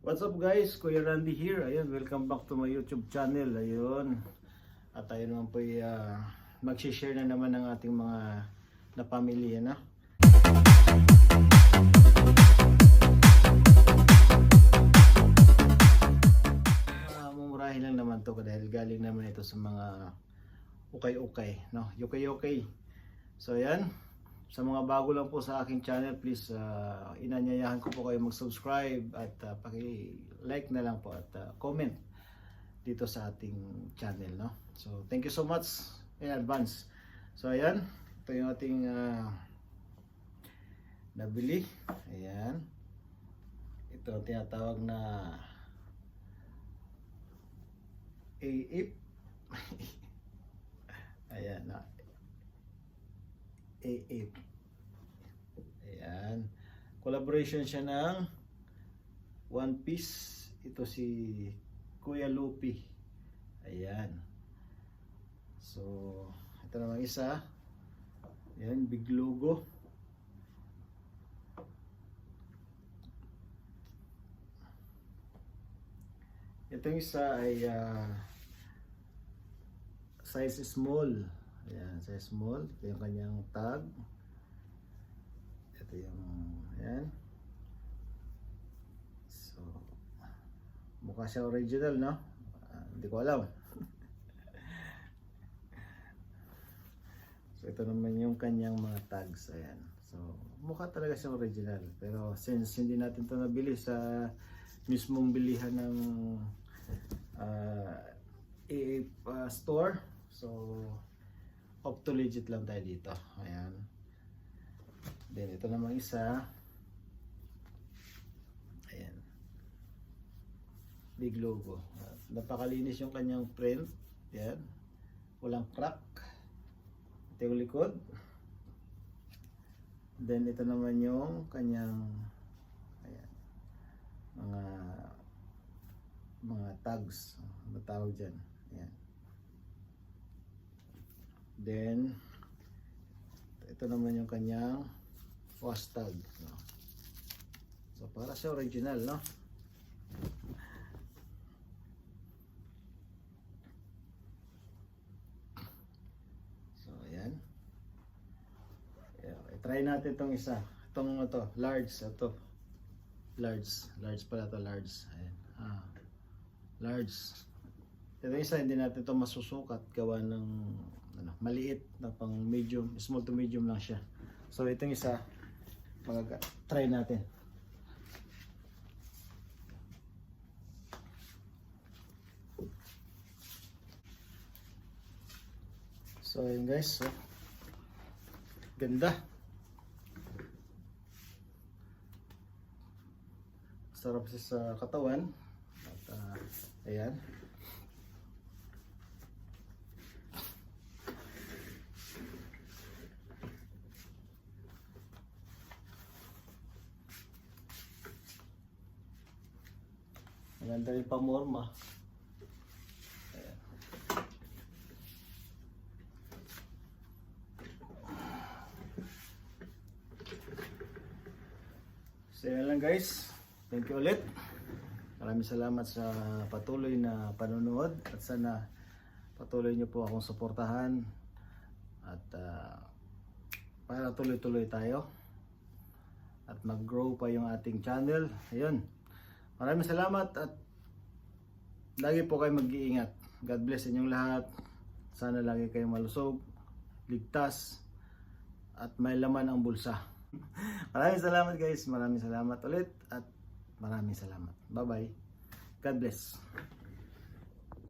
What's up guys? Kuya Randy here. Ayun, welcome back to my YouTube channel. Ayun. At tayo naman po mag-share na naman ng ating mga napamilya na. Mumurahin lang naman to dahil galing naman ito sa mga ukay-ukay, no? Yukay-yukay. So ayan. Sa mga bago lang po sa aking channel, please inanyayahan ko po kayo mag-subscribe at paki-like na lang po at comment dito sa ating channel, no? So thank you so much in advance. So ayan, ito yung ating nabili. Ayan. Ito ang tinatawag na AIP. Ayan na. AIP. Ayan. Collaboration siya ng One Piece. Ito si Kuya Luffy. Ayan. So, ito naman isa. Ayan, big logo. Itong isa ay size small. Ayan, size small. Ito yung kanyang tag. Ito yung, ayan. So, mukha siya original, no? Hindi ko alam. So, ito naman yung kanyang mga tags. Ayan. So, mukha talaga siya original. Pero since hindi natin ito nabili sa mismong bilihan ng store, so up to legit lang tayo dito. Ayan. Then ito namang isa. Ayan. Big logo. Napakalinis yung kanyang print. Ayan. Walang crack. Ito yung likod. Then ito naman yung kanyang ayan, mga tags. Ano tawag dyan? Ayan. Then ito naman yung kanyang wash tag, no? So para sa original, no? So ayan. I-try natin itong isa. Itong ito, large. Ito large pala ito, large. Ayan. Large. Ito isa, hindi natin ito masusukat gawa ng maliit na pang medium, small to medium lang siya. So itong isa, try natin. So yun guys, so, ganda. Sarap siya sa katawan. At ayan. Maganda rin pamorma. Ayan. So yan lang guys. Thank you ulit. Maraming salamat sa patuloy na panonood at sana patuloy niyo po akong suportahan at para tuloy-tuloy tayo at mag-grow pa yung ating channel. Ayun. Maraming salamat at lagi po kayo mag-iingat. God bless inyong lahat. Sana lagi kayong malusog, ligtas at may laman ang bulsa. Maraming salamat guys. Maraming salamat ulit at maraming salamat. Bye bye. God bless.